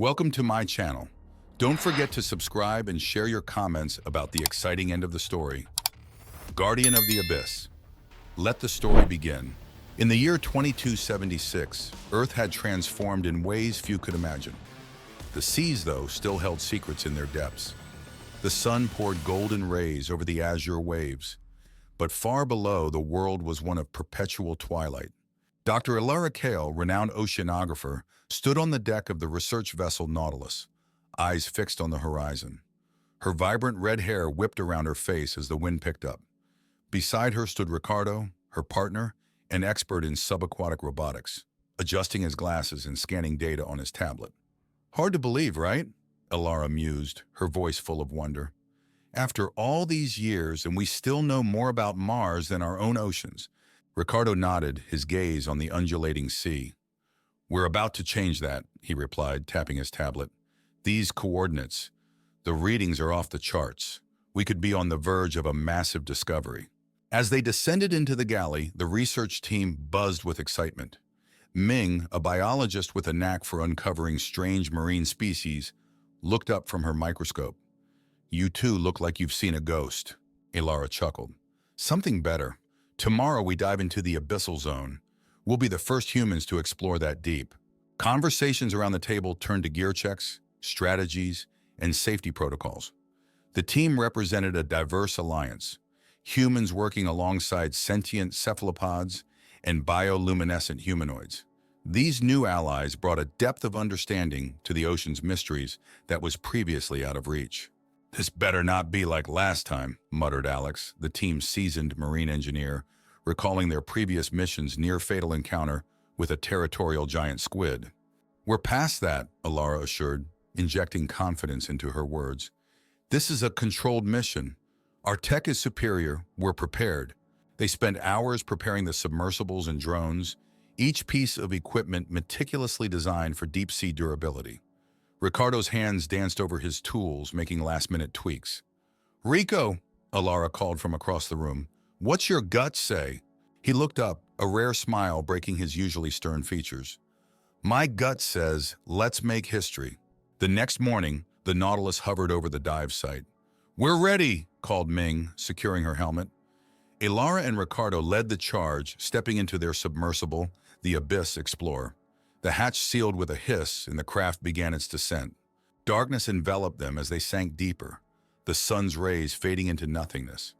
Welcome to my channel. Don't forget to subscribe and share your comments about the exciting end of the story. Guardian of the Abyss. Let the story begin. In the year 2276, Earth had transformed in ways few could imagine. The seas, though, still held secrets in their depths. The sun poured golden rays over the azure waves, but far below, the world was one of perpetual twilight. Dr. Ilara Kale, renowned oceanographer, stood on the deck of the research vessel Nautilus, eyes fixed on the horizon. Her vibrant red hair whipped around her face as the wind picked up. Beside her stood Ricardo, her partner, an expert in subaquatic robotics, adjusting his glasses and scanning data on his tablet. Hard to believe, right? Ilara mused, her voice full of wonder. After all these years, and we still know more about Mars than our own oceans. Ricardo nodded, his gaze on the undulating sea. We're about to change that, he replied, tapping his tablet. These coordinates, the readings are off the charts. We could be on the verge of a massive discovery. As they descended into the galley, the research team buzzed with excitement. Ming, a biologist with a knack for uncovering strange marine species, looked up from her microscope. You two look like you've seen a ghost, Ilara chuckled. Something better. Tomorrow we dive into the abyssal zone. We'll be the first humans to explore that deep. Conversations around the table turned to gear checks, strategies, and safety protocols. The team represented a diverse alliance, humans working alongside sentient cephalopods and bioluminescent humanoids. These new allies brought a depth of understanding to the ocean's mysteries that was previously out of reach. This better not be like last time, muttered Alex, the team's seasoned marine engineer, recalling their previous mission's near-fatal encounter with a territorial giant squid. We're past that, Ilara assured, injecting confidence into her words. This is a controlled mission. Our tech is superior, we're prepared. They spent hours preparing the submersibles and drones, each piece of equipment meticulously designed for deep-sea durability. Ricardo's hands danced over his tools, making last-minute tweaks. Rico, Ilara called from across the room. What's your gut say? He looked up, a rare smile breaking his usually stern features. My gut says, let's make history. The next morning, the Nautilus hovered over the dive site. We're ready, called Ming, securing her helmet. Ilara and Ricardo led the charge, stepping into their submersible, the Abyss Explorer. The hatch sealed with a hiss, and the craft began its descent. Darkness enveloped them as they sank deeper, the sun's rays fading into nothingness.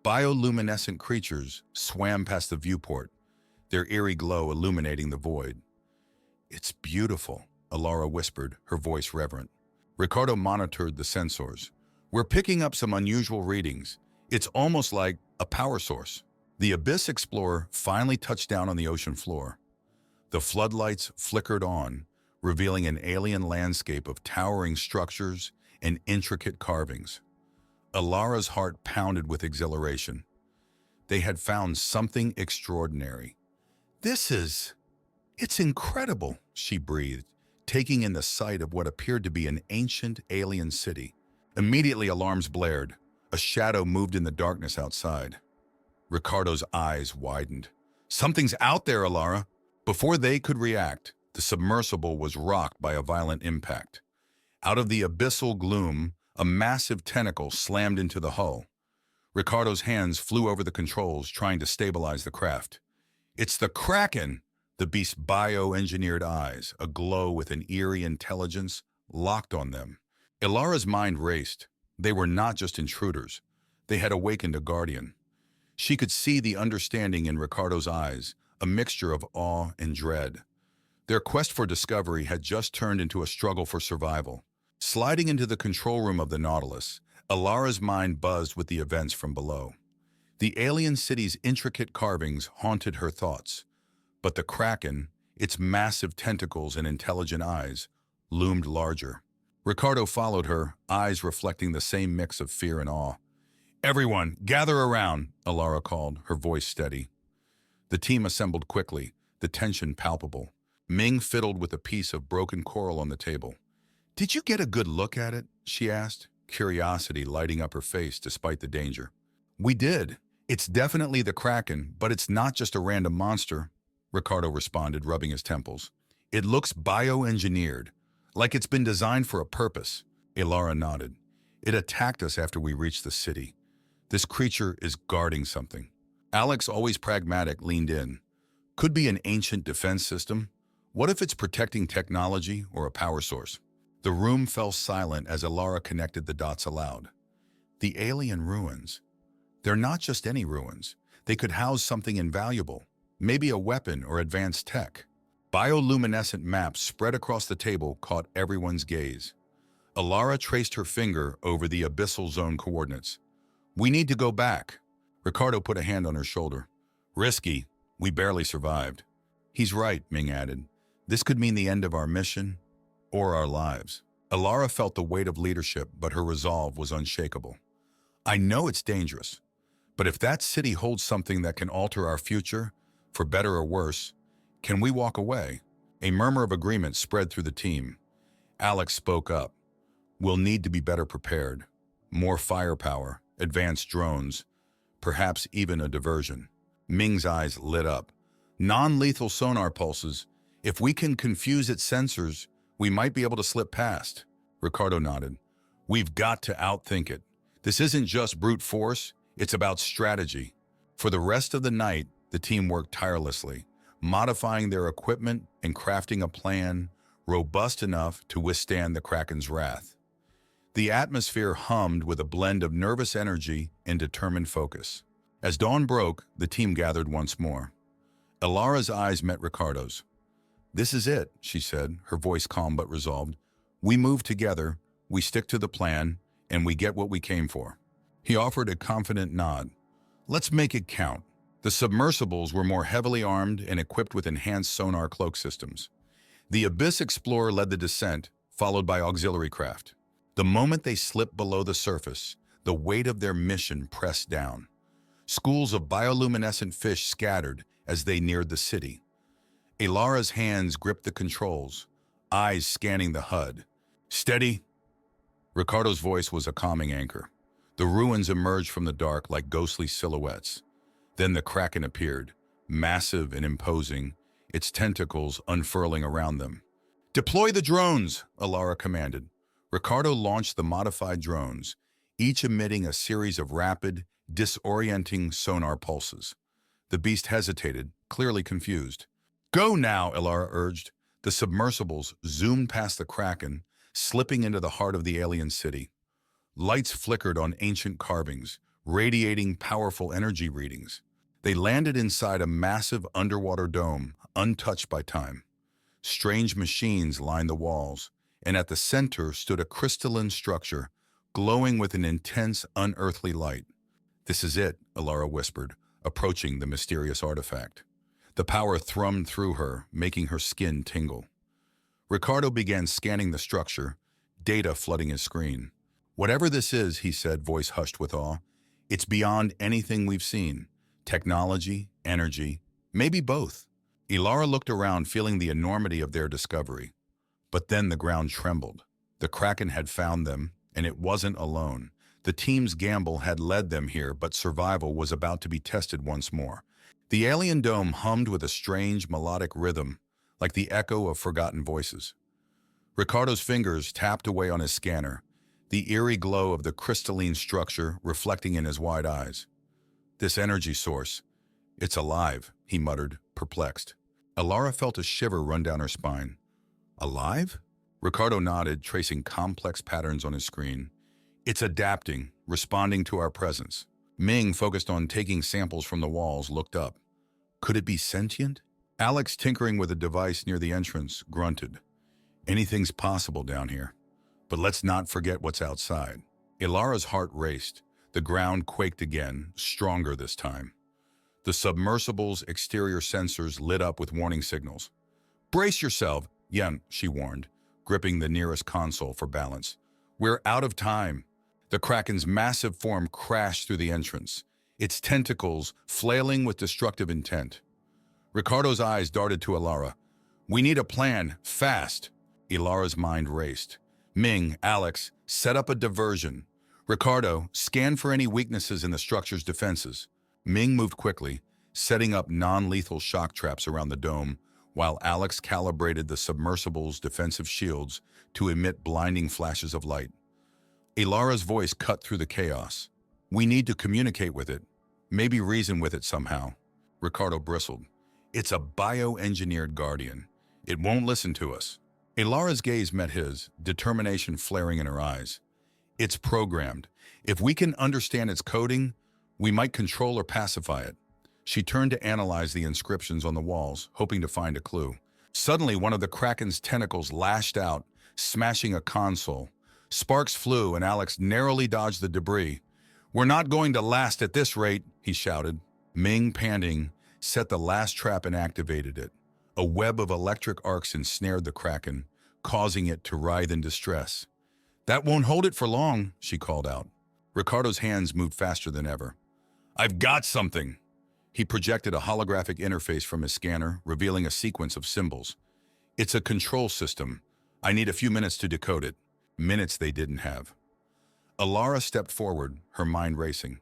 Bioluminescent creatures swam past the viewport, their eerie glow illuminating the void. It's beautiful, Ilara whispered, her voice reverent. Ricardo monitored the sensors. We're picking up some unusual readings. It's almost like a power source. The Abyss Explorer finally touched down on the ocean floor. The floodlights flickered on, revealing an alien landscape of towering structures and intricate carvings. Ilara's heart pounded with exhilaration. They had found something extraordinary. It's incredible, she breathed, taking in the sight of what appeared to be an ancient alien city. Immediately, alarms blared. A shadow moved in the darkness outside. Ricardo's eyes widened. Something's out there, Ilara. Before they could react, the submersible was rocked by a violent impact. Out of the abyssal gloom, a massive tentacle slammed into the hull. Ricardo's hands flew over the controls, trying to stabilize the craft. It's the Kraken! The beast's bio-engineered eyes, aglow with an eerie intelligence, locked on them. Ilara's mind raced. They were not just intruders. They had awakened a guardian. She could see the understanding in Ricardo's eyes, a mixture of awe and dread. Their quest for discovery had just turned into a struggle for survival. Sliding into the control room of the Nautilus, Ilara's mind buzzed with the events from below. The alien city's intricate carvings haunted her thoughts, but the Kraken, its massive tentacles and intelligent eyes, loomed larger. Ricardo followed her, eyes reflecting the same mix of fear and awe. Everyone, gather around, Ilara called, her voice steady. The team assembled quickly, the tension palpable. Ming fiddled with a piece of broken coral on the table. Did you get a good look at it? She asked, curiosity lighting up her face despite the danger. We did. It's definitely the Kraken, but it's not just a random monster, Ricardo responded, rubbing his temples. It looks bioengineered, Like it's been designed for a purpose. Ilara nodded. It attacked us after we reached the city. This creature is guarding something. Alex, always pragmatic, leaned in. Could be an ancient defense system. What if it's protecting technology or a power source? The room fell silent as Ilara connected the dots aloud. The alien ruins. They're not just any ruins. They could house something invaluable, maybe a weapon or advanced tech. Bioluminescent maps spread across the table caught everyone's gaze. Ilara traced her finger over the abyssal zone coordinates. We need to go back. Ricardo put a hand on her shoulder. Risky. We barely survived. He's right, Ming added. This could mean the end of our mission or our lives. Ilara felt the weight of leadership, but her resolve was unshakable. I know it's dangerous, but if that city holds something that can alter our future, for better or worse, can we walk away? A murmur of agreement spread through the team. Alex spoke up. We'll need to be better prepared. More firepower, advanced drones, perhaps even a diversion. Ming's eyes lit up. Non-lethal sonar pulses. If we can confuse its sensors, we might be able to slip past. Ricardo nodded. We've got to outthink it. This isn't just brute force, it's about strategy. For the rest of the night, the team worked tirelessly, modifying their equipment and crafting a plan robust enough to withstand the Kraken's wrath. The atmosphere hummed with a blend of nervous energy and determined focus. As dawn broke, the team gathered once more. Ilara's eyes met Ricardo's. This is it, she said, her voice calm but resolved. We move together, we stick to the plan, and we get what we came for. He offered a confident nod. Let's make it count. The submersibles were more heavily armed and equipped with enhanced sonar cloak systems. The Abyss Explorer led the descent, followed by auxiliary craft. The moment they slipped below the surface, the weight of their mission pressed down. Schools of bioluminescent fish scattered as they neared the city. Ilara's hands gripped the controls, eyes scanning the HUD. Steady. Ricardo's voice was a calming anchor. The ruins emerged from the dark like ghostly silhouettes. Then the Kraken appeared, massive and imposing, its tentacles unfurling around them. Deploy the drones, Ilara commanded. Ricardo launched the modified drones, each emitting a series of rapid, disorienting sonar pulses. The beast hesitated, clearly confused. Go now, Ilara urged. The submersibles zoomed past the Kraken, slipping into the heart of the alien city. Lights flickered on ancient carvings, radiating powerful energy readings. They landed inside a massive underwater dome, untouched by time. Strange machines lined the walls, and at the center stood a crystalline structure, glowing with an intense, unearthly light. This is it, Ilara whispered, approaching the mysterious artifact. The power thrummed through her, making her skin tingle. Ricardo began scanning the structure, data flooding his screen. Whatever this is, he said, voice hushed with awe, it's beyond anything we've seen. Technology, energy, maybe both. Ilara looked around, feeling the enormity of their discovery. But then the ground trembled. The Kraken had found them, and it wasn't alone. The team's gamble had led them here, but survival was about to be tested once more. The alien dome hummed with a strange, melodic rhythm, like the echo of forgotten voices. Ricardo's fingers tapped away on his scanner, the eerie glow of the crystalline structure reflecting in his wide eyes. This energy source, it's alive, he muttered, perplexed. Ilara felt a shiver run down her spine. Alive? Ricardo nodded, tracing complex patterns on his screen. It's adapting, responding to our presence. Ming, focused on taking samples from the walls, looked up. Could it be sentient? Alex, tinkering with a device near the entrance, grunted. Anything's possible down here. But let's not forget what's outside. Ilara's heart raced. The ground quaked again, stronger this time. The submersible's exterior sensors lit up with warning signals. Brace yourself, Yen, she warned, gripping the nearest console for balance. We're out of time. The Kraken's massive form crashed through the entrance, its tentacles flailing with destructive intent. Ricardo's eyes darted to Ilara. We need a plan, fast. Ilara's mind raced. Ming, Alex, set up a diversion. Ricardo, scan for any weaknesses in the structure's defenses. Ming moved quickly, setting up non-lethal shock traps around the dome, while Alex calibrated the submersible's defensive shields to emit blinding flashes of light. Ilara's voice cut through the chaos. "We need to communicate with it, maybe reason with it somehow." Ricardo bristled. "It's a bioengineered guardian. It won't listen to us." Ilara's gaze met his, determination flaring in her eyes. "It's programmed. If we can understand its coding, we might control or pacify it." She turned to analyze the inscriptions on the walls, hoping to find a clue. Suddenly, one of the Kraken's tentacles lashed out, smashing a console. Sparks flew, and Alex narrowly dodged the debris. "We're not going to last at this rate," he shouted. Ming, panting, set the last trap and activated it. A web of electric arcs ensnared the Kraken, causing it to writhe in distress. "That won't hold it for long," she called out. Ricardo's hands moved faster than ever. "I've got something!" He projected a holographic interface from his scanner, revealing a sequence of symbols. "It's a control system. I need a few minutes to decode it." Minutes they didn't have. Ilara stepped forward, her mind racing.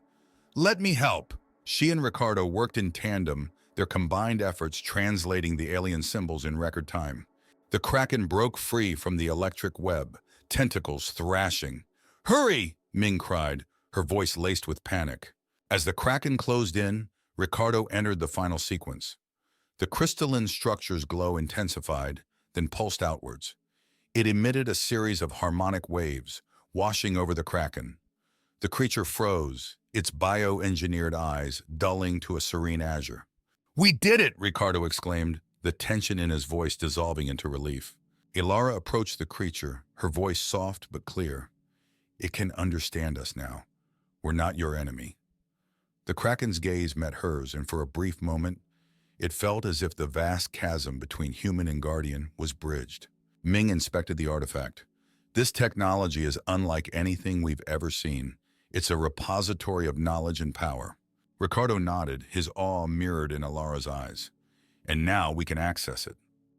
"Let me help!" She and Ricardo worked in tandem, their combined efforts translating the alien symbols in record time. The Kraken broke free from the electric web, tentacles thrashing. "Hurry!" Ming cried, her voice laced with panic. As the Kraken closed in, Ricardo entered the final sequence. The crystalline structure's glow intensified, then pulsed outwards. It emitted a series of harmonic waves, washing over the Kraken. The creature froze, its bioengineered eyes dulling to a serene azure. "We did it!" Ricardo exclaimed, the tension in his voice dissolving into relief. Ilara approached the creature, her voice soft but clear. "It can understand us now. We're not your enemy." The Kraken's gaze met hers, and for a brief moment, it felt as if the vast chasm between human and guardian was bridged. Ming inspected the artifact. "This technology is unlike anything we've ever seen. It's a repository of knowledge and power." Ricardo nodded, his awe mirrored in Ilara's eyes. "And now we can access it."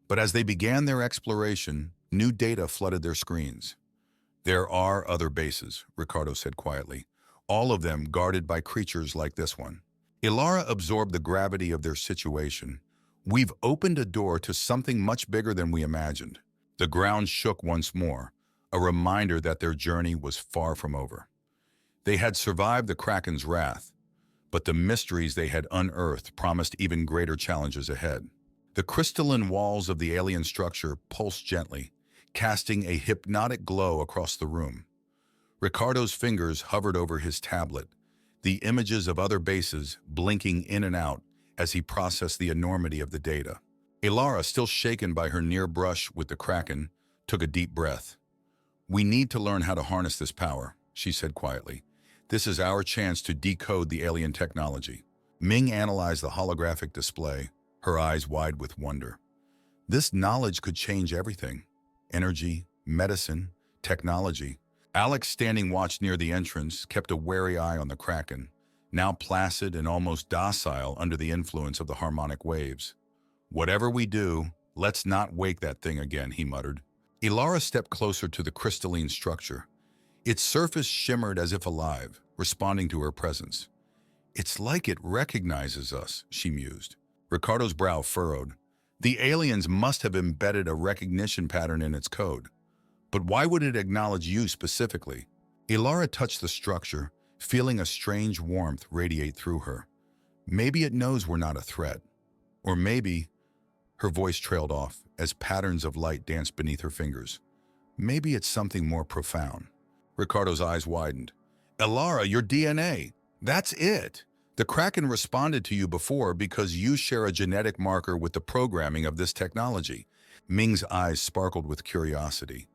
But as they began their exploration, new data flooded their screens. "There are other bases," Ricardo said quietly, "all of them guarded by creatures like this one." Ilara absorbed the gravity of their situation. "We've opened a door to something much bigger than we imagined." The ground shook once more, a reminder that their journey was far from over. They had survived the Kraken's wrath, but the mysteries they had unearthed promised even greater challenges ahead. The crystalline walls of the alien structure pulsed gently, casting a hypnotic glow across the room. Ricardo's fingers hovered over his tablet, the images of other bases blinking in and out as he processed the enormity of the data. Ilara, still shaken by her near brush with the Kraken, took a deep breath. "We need to learn how to harness this power," she said quietly. "This is our chance to decode the alien technology." Ming analyzed the holographic display, her eyes wide with wonder. This knowledge could change everything: energy, medicine, technology. Alex, standing watch near the entrance, kept a wary eye on the Kraken, now placid and almost docile under the influence of the harmonic waves. "Whatever we do, let's not wake that thing again," he muttered. Ilara stepped closer to the crystalline structure. Its surface shimmered as if alive, responding to her presence. "It's like it recognizes us," she mused. Ricardo's brow furrowed. The aliens must have embedded a recognition pattern in its code. But why would it acknowledge you specifically? Ilara touched the structure, feeling a strange warmth radiate through her. Maybe it knows we're not a threat. Or maybe... Her voice trailed off as patterns of light danced beneath her fingers. Maybe it's something more profound. Ricardo's eyes widened. "Ilara, your DNA. That's it. The Kraken responded to you before because you share a genetic marker with the programming of this technology." Ming's eyes sparkled with curiosity.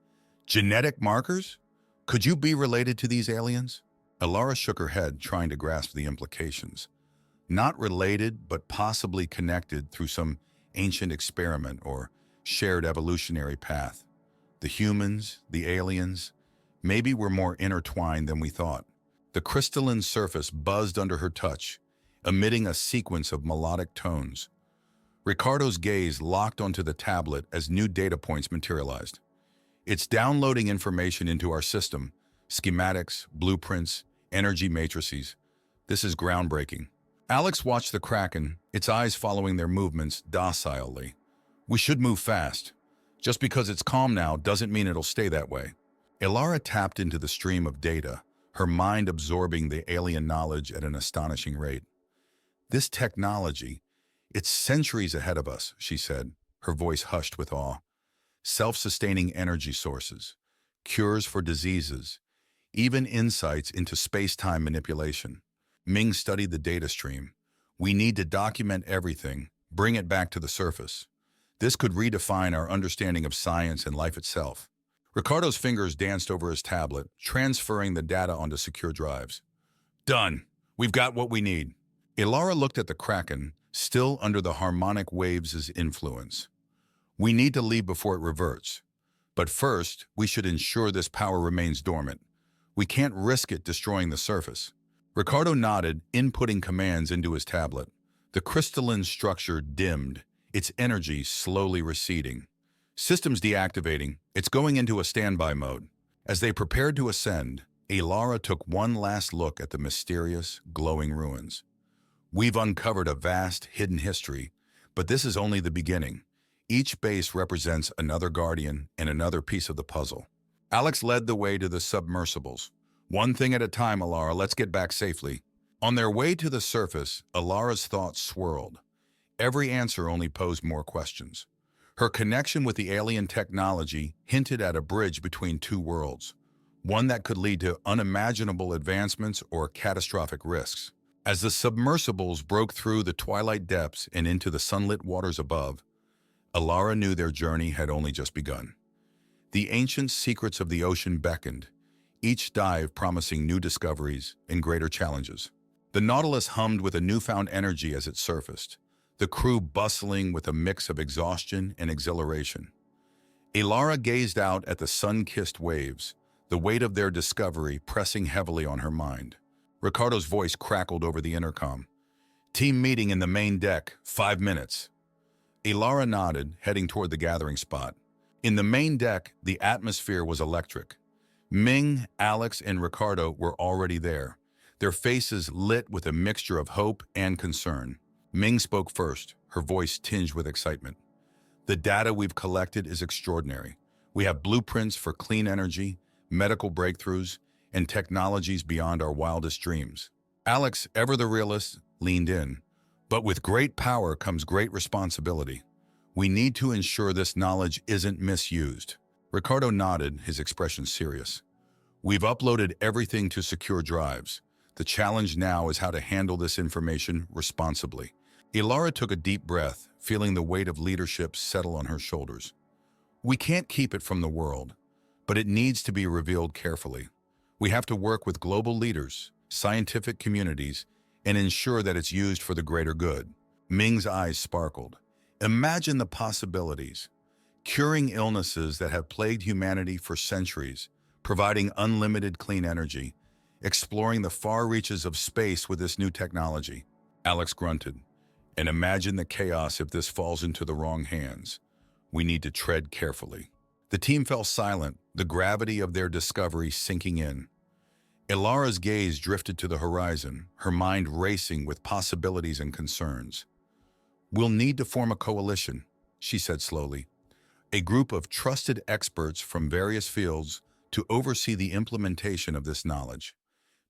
"Genetic markers? Could you be related to these aliens?" Ilara shook her head, trying to grasp the implications. "Not related, but possibly connected through some ancient experiment or shared evolutionary path. The humans, the aliens, maybe we're more intertwined than we thought." The crystalline surface buzzed under her touch, emitting a sequence of melodic tones. Ricardo's gaze locked onto the tablet as new data points materialized. "It's downloading information into our system, schematics, blueprints, energy matrices. This is groundbreaking." Alex watched the Kraken, its eyes following their movements docilely. We should move fast. Just because it's calm now doesn't mean it'll stay that way. Ilara tapped into the stream of data, her mind absorbing the alien knowledge at an astonishing rate. This technology, it's centuries ahead of us, she said, her voice hushed with awe. Self-sustaining energy sources, cures for diseases, even insights into space-time manipulation. Ming studied the data stream. We need to document everything, bring it back to the surface. This could redefine our understanding of science and life itself. Ricardo's fingers danced over his tablet, transferring the data onto secure drives. Done. We've got what we need. Ilara looked at the Kraken, still under the harmonic waves' influence. We need to leave before it reverts. But first, we should ensure this power remains dormant. We can't risk it destroying the surface. Ricardo nodded, inputting commands into his tablet. The crystalline structure dimmed, its energy slowly receding. Systems deactivating, it's going into a standby mode. As they prepared to ascend, Ilara took one last look at the mysterious, glowing ruins. We've uncovered a vast, hidden history, but this is only the beginning. Each base represents another guardian and another piece of the puzzle. Alex led the way to the submersibles. One thing at a time, Ilara, let's get back safely. On their way to the surface, Ilara's thoughts swirled. Every answer only posed more questions. Her connection with the alien technology hinted at a bridge between two worlds, one that could lead to unimaginable advancements or catastrophic risks. As the submersibles broke through the twilight depths and into the sunlit waters above, Ilara knew their journey had only just begun. The ancient secrets of the ocean beckoned, each dive promising new discoveries and greater challenges. The Nautilus hummed with a newfound energy as it surfaced, the crew bustling with a mix of exhaustion and exhilaration. Ilara gazed out at the sun-kissed waves, the weight of their discovery pressing heavily on her mind. Ricardo's voice crackled over the intercom. Team meeting in the main deck, 5 minutes. Ilara nodded, heading toward the gathering spot. In the main deck, the atmosphere was electric. Ming, Alex, and Ricardo were already there, their faces lit with a mixture of hope and concern. Ming spoke first, her voice tinged with excitement. The data we've collected is extraordinary. We have blueprints for clean energy, medical breakthroughs, and technologies beyond our wildest dreams. Alex, ever the realist, leaned in. But with great power comes great responsibility. We need to ensure this knowledge isn't misused. Ricardo nodded, his expression serious. We've uploaded everything to secure drives. The challenge now is how to handle this information responsibly. Ilara took a deep breath, feeling the weight of leadership settle on her shoulders. We can't keep it from the world, but it needs to be revealed carefully. We have to work with global leaders, scientific communities, and ensure that it's used for the greater good. Ming's eyes sparkled. Imagine the possibilities. Curing illnesses that have plagued humanity for centuries, providing unlimited clean energy, exploring the far reaches of space with this new technology. Alex grunted. And imagine the chaos if this falls into the wrong hands. We need to tread carefully. The team fell silent, the gravity of their discovery sinking in. Ilara's gaze drifted to the horizon, her mind racing with possibilities and concerns. We'll need to form a coalition, she said slowly. A group of trusted experts from various fields to oversee the implementation of this knowledge.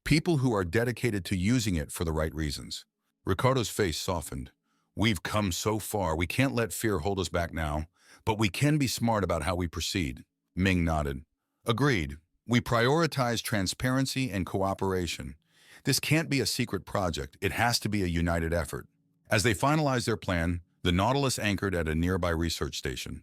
People who are dedicated to using it for the right reasons. Ricardo's face softened. We've come so far, we can't let fear hold us back now, but we can be smart about how we proceed. Ming nodded. Agreed. We prioritize transparency and cooperation. This can't be a secret project. It has to be a united effort. As they finalized their plan, the Nautilus anchored at a nearby research station.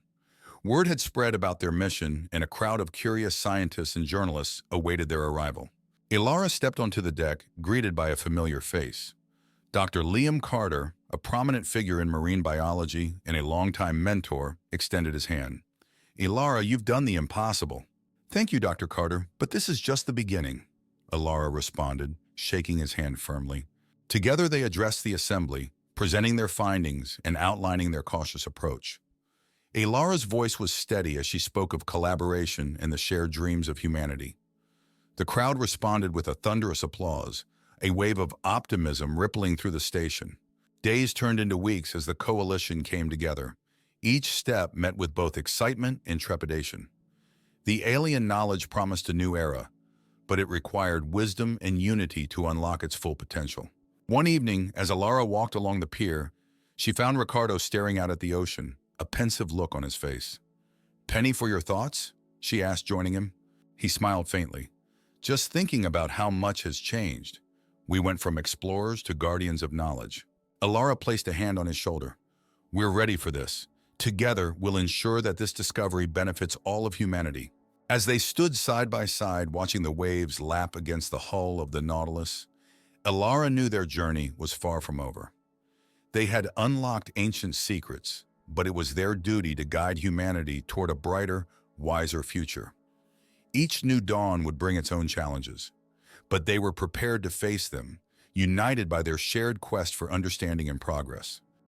Word had spread about their mission, and a crowd of curious scientists and journalists awaited their arrival. Ilara stepped onto the deck, greeted by a familiar face. Dr. Liam Carter, a prominent figure in marine biology and a longtime mentor, extended his hand. Ilara, you've done the impossible. Thank you, Dr. Carter, but this is just the beginning, Ilara responded, shaking his hand firmly. Together they addressed the assembly, presenting their findings and outlining their cautious approach. Ilara's voice was steady as she spoke of collaboration and the shared dreams of humanity. The crowd responded with a thunderous applause, a wave of optimism rippling through the station. Days turned into weeks as the coalition came together, Each step met with both excitement and trepidation. The alien knowledge promised a new era, but it required wisdom and unity to unlock its full potential. One evening, as Alara walked along the pier, she found Ricardo staring out at the ocean, a pensive look on his face. "Penny for your thoughts?" she asked, joining him. He smiled faintly. "Just thinking about how much has changed. We went from explorers to guardians of knowledge." Alara placed a hand on his shoulder. "We're ready for this. Together, we'll ensure that this discovery benefits all of humanity." As they stood side by side watching the waves lap against the hull of the Nautilus, Alara knew their journey was far from over. They had unlocked ancient secrets, but it was their duty to guide humanity toward a brighter, wiser future. Each new dawn would bring its own challenges, but they were prepared to face them, united by their shared quest for understanding and progress.